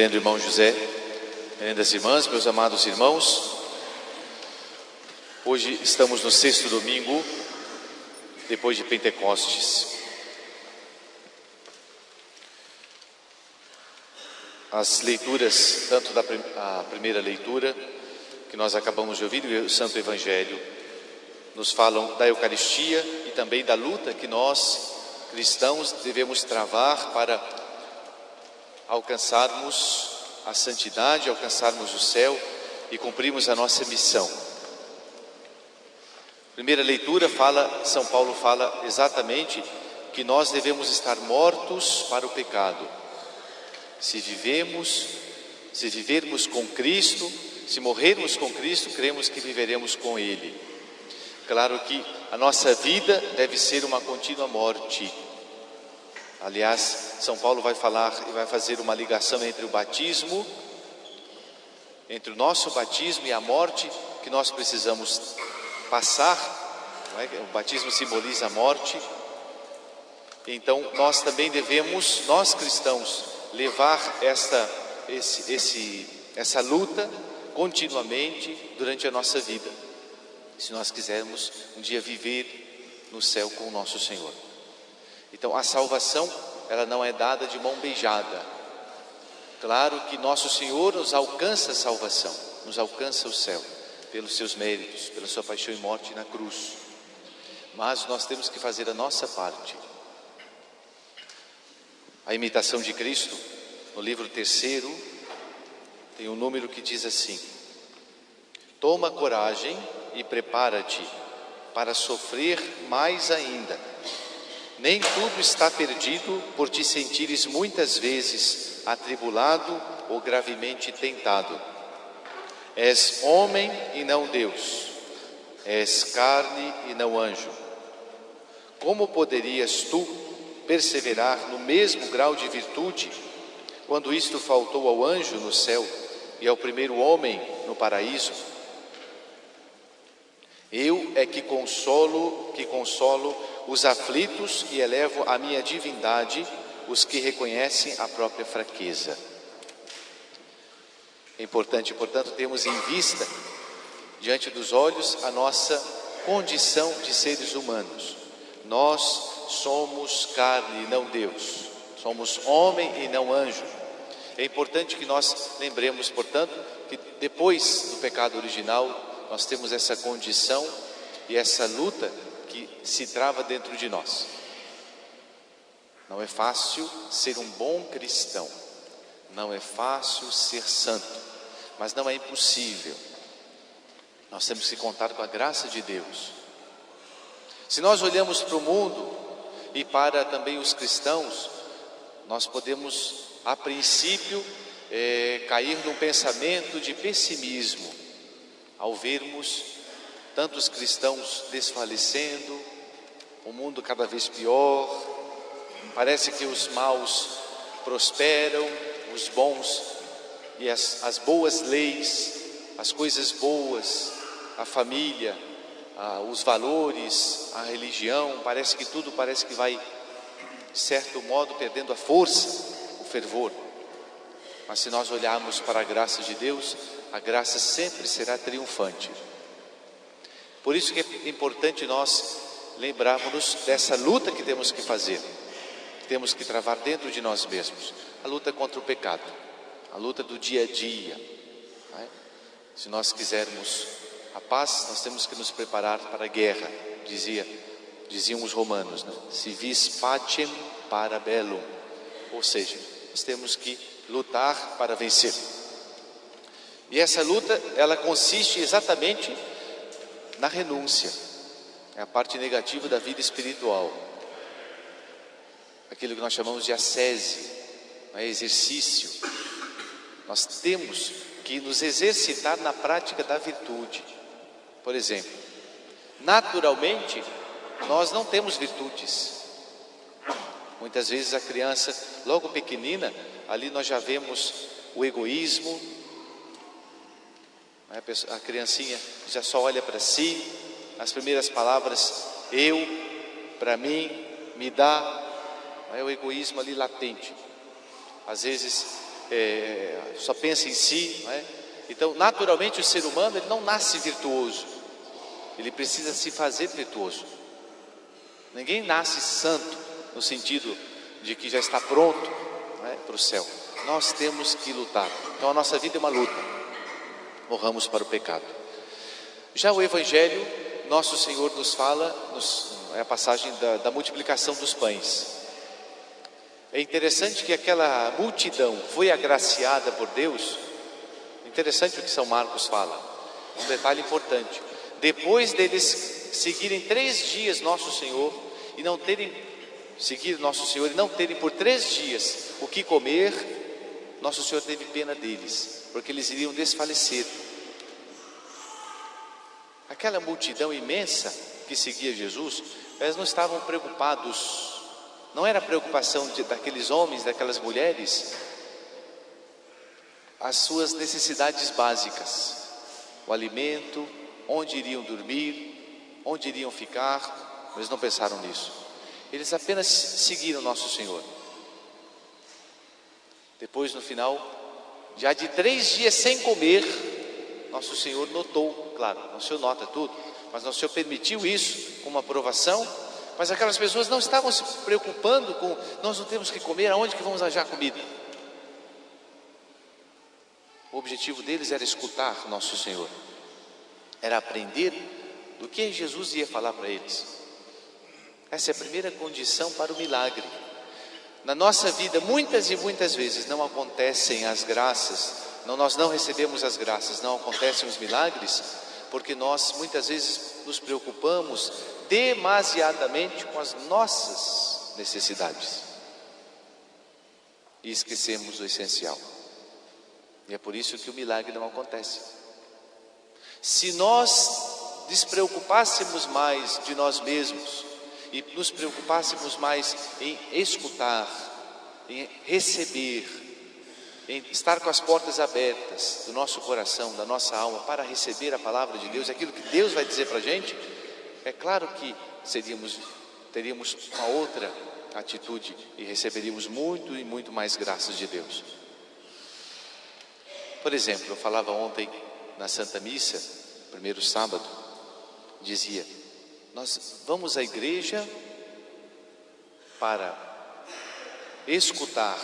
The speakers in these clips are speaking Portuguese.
Reverendo Irmão José, reverendas irmãs, meus amados irmãos, hoje estamos no 6º domingo, depois de Pentecostes. As leituras, tanto a primeira leitura, que nós acabamos de ouvir, o Santo Evangelho, nos falam da Eucaristia e também da luta que nós, cristãos, devemos travar para alcançarmos a santidade, alcançarmos o céu e cumprirmos a nossa missão. Primeira leitura São Paulo fala exatamente que nós devemos estar mortos para o pecado. Se vivermos com Cristo, se morrermos com Cristo, cremos que viveremos com Ele. Claro que a nossa vida deve ser uma contínua morte. Aliás, São Paulo vai fazer uma ligação entre o batismo, entre o nosso batismo e a morte que nós precisamos passar. Não é? O batismo simboliza a morte. Então, nós também devemos, nós cristãos, levar essa luta continuamente durante a nossa vida, se nós quisermos um dia viver no céu com o nosso Senhor. Então a salvação, ela não é dada de mão beijada. Claro que nosso Senhor nos alcança a salvação, nos alcança o céu, pelos seus méritos, pela sua paixão e morte na cruz. Mas nós temos que fazer a nossa parte. A imitação de Cristo, no livro 3º, tem um número que diz assim: toma coragem e prepara-te para sofrer mais ainda. Nem tudo está perdido por te sentires muitas vezes atribulado ou gravemente tentado. És homem e não Deus, és carne e não anjo. Como poderias tu perseverar no mesmo grau de virtude, quando isto faltou ao anjo no céu e ao primeiro homem no paraíso? Eu é que consolo os aflitos e elevo à minha divindade os que reconhecem a própria fraqueza. É importante, portanto, termos em vista, diante dos olhos, a nossa condição de seres humanos. Nós somos carne e não Deus, somos homem e não anjo. É importante que nós lembremos, portanto, que depois do pecado original, nós temos essa condição e essa luta que se trava dentro de nós. Não é fácil ser um bom cristão, não é fácil ser santo, mas não é impossível. Nós temos que contar com a graça de Deus. Se nós olhamos para o mundo e para também os cristãos, nós podemos, a princípio, cair num pensamento de pessimismo, ao vermos tantos cristãos desfalecendo, o mundo cada vez pior, parece que os maus prosperam, os bons e as boas leis, as coisas boas, a família, os valores, a religião, parece que tudo vai, de certo modo, perdendo a força, o fervor. Mas se nós olharmos para a graça de Deus, a graça sempre será triunfante. Por isso que é importante nós lembrarmos dessa luta que temos que fazer, que temos que travar dentro de nós mesmos, a luta contra o pecado, a luta do dia a dia. Não é? Se nós quisermos a paz, nós temos que nos preparar para a guerra, diziam os romanos, né? Si vis pacem para bellum, ou seja, nós temos que lutar para vencer. E essa luta, ela consiste exatamente na renúncia. É a parte negativa da vida espiritual. Aquilo que nós chamamos de ascese, exercício. Nós temos que nos exercitar na prática da virtude. Por exemplo, naturalmente, nós não temos virtudes. Muitas vezes a criança, logo pequenina, ali nós já vemos o egoísmo. A criancinha já só olha para si, as primeiras palavras, eu, para mim, me dá, é o egoísmo ali latente. Às vezes só pensa em si, não é? Então, naturalmente, o ser humano ele não nasce virtuoso, ele precisa se fazer virtuoso. Ninguém nasce santo no sentido de que já está pronto, não é, para o céu. Nós temos que lutar. Então a nossa vida é uma luta. Morramos para o pecado. Já o Evangelho, nosso Senhor nos fala, é a passagem da multiplicação dos pães. É interessante que aquela multidão foi agraciada por Deus. Interessante o que São Marcos fala. Um detalhe importante. Depois deles seguirem 3 dias nosso Senhor e não terem por 3 dias o que comer, nosso Senhor teve pena deles, porque eles iriam desfalecer. Aquela multidão imensa que seguia Jesus, eles não estavam preocupados, não era preocupação daqueles homens, daquelas mulheres, as suas necessidades básicas, o alimento, onde iriam dormir, onde iriam ficar. Eles não pensaram nisso, eles apenas seguiram nosso Senhor. Depois, no final, já de 3 dias sem comer, nosso Senhor notou, claro, nosso Senhor nota tudo, mas nosso Senhor permitiu isso com uma aprovação. Mas aquelas pessoas não estavam se preocupando com, nós não temos que comer, aonde que vamos arranjar comida? O objetivo deles era escutar nosso Senhor, era aprender do que Jesus ia falar para eles. Essa é a primeira condição para o milagre. Na nossa vida, muitas e muitas vezes não acontecem as graças, nós não recebemos as graças, não acontecem os milagres, porque nós muitas vezes nos preocupamos demasiadamente com as nossas necessidades e esquecemos o essencial. E é por isso que o milagre não acontece. Se nós despreocupássemos mais de nós mesmos e nos preocupássemos mais em escutar, em receber, em estar com as portas abertas do nosso coração, da nossa alma, para receber a palavra de Deus, aquilo que Deus vai dizer para a gente, é claro que teríamos uma outra atitude e receberíamos muito e muito mais graças de Deus. Por exemplo, eu falava ontem na Santa Missa, primeiro sábado, dizia, nós vamos à igreja para escutar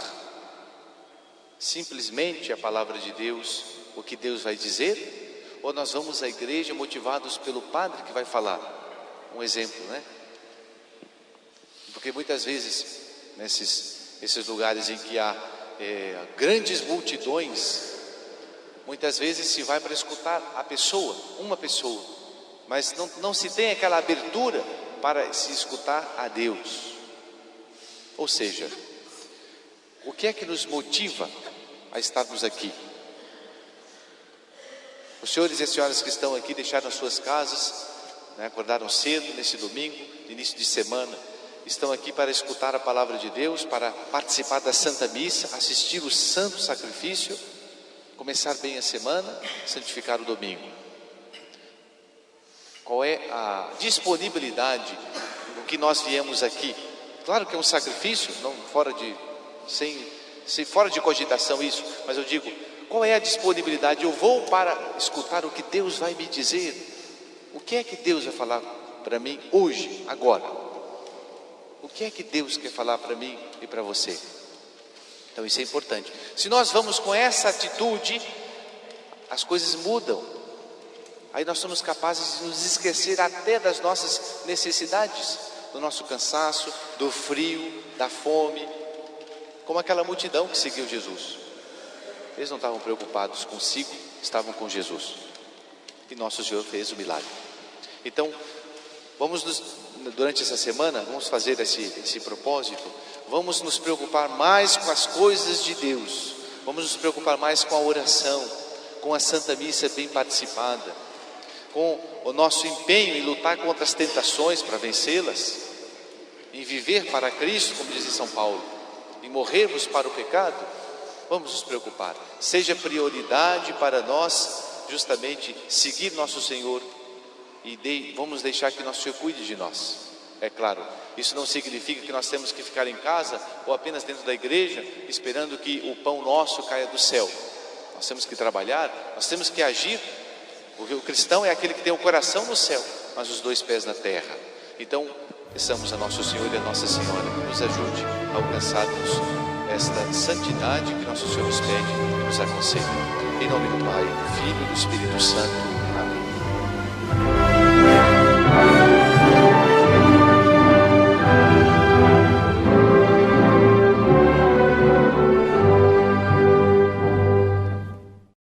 simplesmente a palavra de Deus, o que Deus vai dizer, ou nós vamos à igreja motivados pelo padre que vai falar? Um exemplo, né? Porque muitas vezes, nesses lugares em que há grandes multidões, muitas vezes se vai para escutar a pessoa, uma pessoa, mas não se tem aquela abertura para se escutar a Deus. Ou seja, o que é que nos motiva a estarmos aqui? Os senhores e as senhoras que estão aqui deixaram as suas casas, né, acordaram cedo nesse domingo, início de semana, estão aqui para escutar a palavra de Deus, para participar da Santa Missa, assistir o Santo Sacrifício, começar bem a semana, santificar o domingo. Qual é a disponibilidade do que nós viemos aqui? Claro que é um sacrifício, não fora de cogitação isso, mas eu digo, qual é a disponibilidade? Eu vou para escutar o que Deus vai me dizer. O que é que Deus vai falar para mim hoje, agora? O que é que Deus quer falar para mim e para você? Então isso é importante. Se nós vamos com essa atitude, as coisas mudam. Aí nós somos capazes de nos esquecer até das nossas necessidades, do nosso cansaço, do frio, da fome, como aquela multidão que seguiu Jesus. Eles não estavam preocupados consigo, estavam com Jesus. E nosso Senhor fez o milagre. Então, durante essa semana, vamos fazer esse propósito, vamos nos preocupar mais com as coisas de Deus, vamos nos preocupar mais com a oração, com a Santa Missa bem participada, com o nosso empenho em lutar contra as tentações para vencê-las, em viver para Cristo, como diz em São Paulo, em morrermos para o pecado. Vamos nos preocupar, seja prioridade para nós justamente seguir nosso Senhor e vamos deixar que nosso Senhor cuide de nós. É claro, isso não significa que nós temos que ficar em casa ou apenas dentro da igreja esperando que o pão nosso caia do céu. Nós temos que trabalhar, nós temos que agir, porque o cristão é aquele que tem o coração no céu, mas os 2 pés na terra. Então, peçamos a Nosso Senhor e a Nossa Senhora que nos ajude a alcançarmos esta santidade que Nosso Senhor nos pede e nos aconselha. Em nome do Pai, do Filho e do Espírito Santo. Amém.